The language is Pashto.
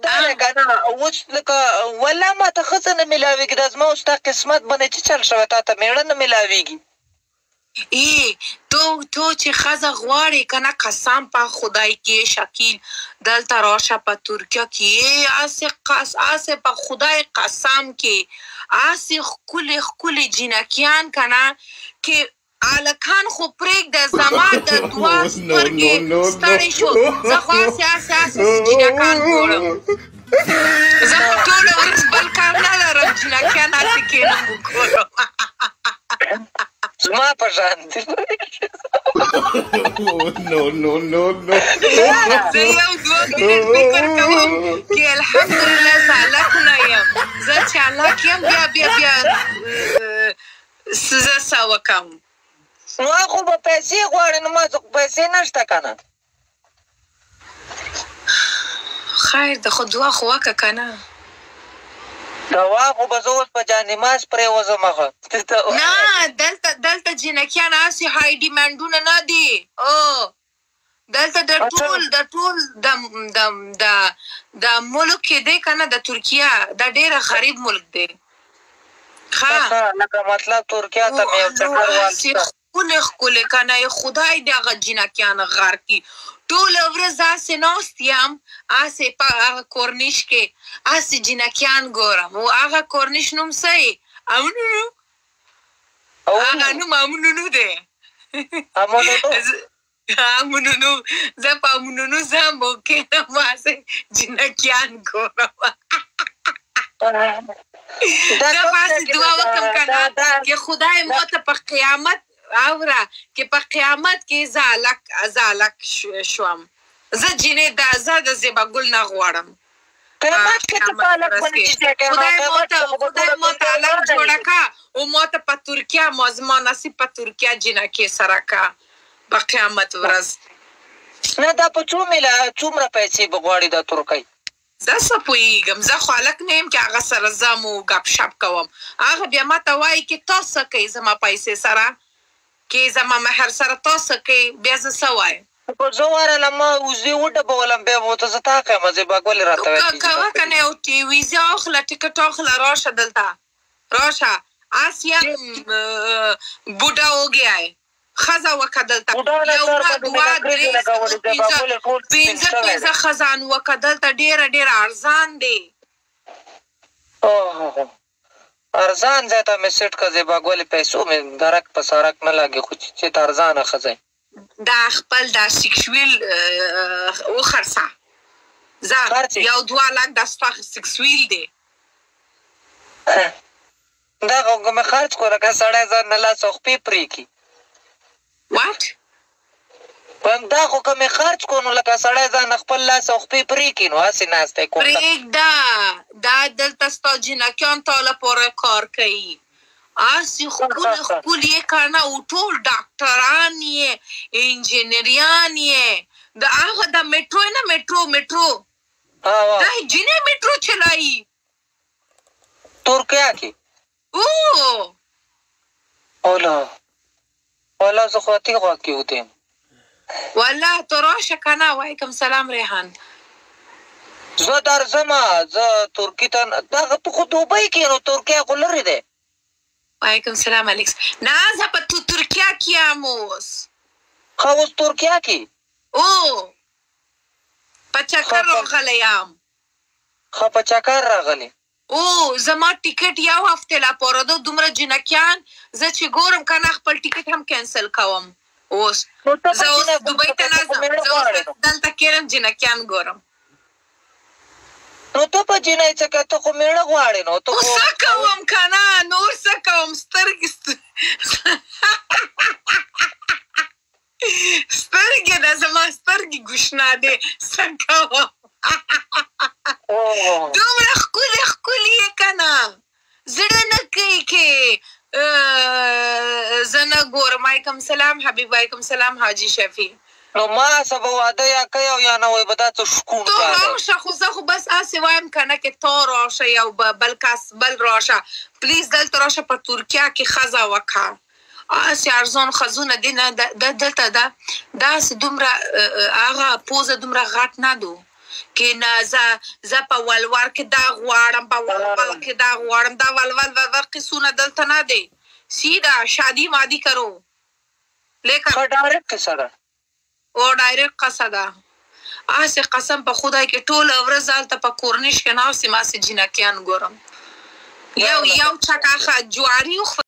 مطلب دا دی که نه اوس لکه والله ما ته ښځه نه میلاوېږي دا زما اوس تا قسمت باندې چې چل شوی تا ته مېړه نه میلاوېږي تو چې ښځه غواړې که نه قسم په خدای کې شکیل دلته راشه په ترکیه کې هسې په خدای قسم کې هسې ښکلې ښکلې جینکیان که نه کې هلکان خو پرېږده زما د دوه سترګې ستړې شو زه خو هسې جینکان ګورم زه خو ټوله ورځ بل کار نه لرم جینکیان هسې کښېنم وګورم زما په شان دي زه یو دوه منټ فکر کوم چې الحمدلله زه هلک نه یم زه چې هلک یم بیا زه څه وکړم نو خو به پیسې غواړې نو ما څه پیسې نشته که نه خیر ده خو دعا خو وکړه که نه دوا خو به زه اوس په جانماز پرېوځم هغه نه دلته جینکیان هسې هاي ډیمانډونه نه دي دلته د ټول د ملک کې دی که نه د ترکیه دا ډېره غریب ملک دی لکه مطلب ترکیه ته مې یو چکر والته ښکلې ښکلې که نه خدای دې هغه جینکیان غار کړي ټوله ورځ هسې ناست یم هسې په هغه کورنیش کې هسې جینکیان ګورم و هغه کورنیش نوم څه یې امونونو هغه نوم امونونو دی امونونو زه په امونونو ځم و کښېنم هسې جینکیان ګورم زه به هسې دعا وکړم که نه چې خدای ما ته په قیامت اوره چې په قیامت کې زه هلک شوم زه جینۍ زه د زیبا ګل نه غواړم خدای ما ته هلک جوړه که او ما ته په ترکیه زما نصیب په ترکیه جینکۍ سره که په قیامت ورځ نه دا په څومره پیسې به غواړي دا ترکۍ زه څه پوهېږم زه خو هلک نه یم چې هغه سره ځم و ګپ شپ کوم هغه بیا ما ته وایي چې تا څه کوې زما پیسې سره کې زما مهر سره تا څه کوې بیا زه څه وایم زه ورله ما وزې وډبولم بیا به ورته زه تا ښیم زیبا ګلې راته وایي کوه که نه یو ویزه اخله ټکټ اخله راشه دلته راشه اس یم بوډا हो गया है ښځه وکړه دلته یو دوه درې پنځه ښځان وکړه دلته ډېره ارزان دی ارزان ځای ته مې سیټ که زیبا ګلې پیسو مې درک په سرک نه لګي خو چې ته ارزانه ښځه دا خپل دا سیکسویل وخرڅه ځه یو 2 لک دا ستا سیکسویل دی دا خو که مې خرڅ کړو لکه سړی ځان نه لاس او خپې پرې کړي واټ دا خو که مې خرڅ کړو نو لکه سړی ځان خپل لاس او خپې پرې کړي نو هسې ناستی پرېږده دا دلته ستا جینکیان تا لپاره کار کوي هسې ښکلې ښکلې یې که نه او ټول ډاکټران یې انجینریان یې د هغه د میټرو نه میټرو دا جینۍ میټرو چلایي ترکیه کې والا زه خو اتې غوږ کې ودیم والله تو راشه که نه وعلیکم سلام ریحان زه درځم زه ترکي ته دغه ته خو دوبۍ کې نو ترکیه خو لرې دی وعلیکم سلام الیکس نه زه په ترکیه کې یم اوس ښه اوس ترکیه کې په چکر راغلی یم ښه په چکر راغلی زما ټیکټ یو هفته لپاره ده دومره جینکیان زه چې ګورم که نه خپل ټیکټ هم کینسل کوم اوس زه اوس دوبۍ ته نه ځم زه اوس دلته کښېنم جینکیان ګورم نو ته په جینۍ څه کوې ته خو مېړه غواړې نو څه کوم که نه نور څه کوم سترګې ده زما سترګې ګوشنا دی څه کوم دومره ښکلې ښکلې یې که نه زړه نه کوي کې زه نه ګورم وعلیکم سلام حبیب وعلیکم سلام حاجي شفیع نو ما څه به واده یا کوي او یا نه وایي به دا څه شکون تو راشه خو زه خو بس هسې وایم که نه کې تا راشه یو بل کس بل راشه پلیز دلته راشه په ترکیه کې ښځه وکړه هسې ارزان ښځونه دي نه دلته ده دا هسې دومره هغه پوزه دومره غټ نه دو کې نه زه په ولور کې دا غواړم په ولول کې دا غواړم دا ولول قصونه دلته نه دی سیدھا شادی وادی کرو لیکن ډایرکټ سره او ډایرکټ قصدا آسه قسم په خدای کې ټول ورځ هلته په کورنیش کې ناستې ما سې جنکیان ګورم یو چکاخه جواری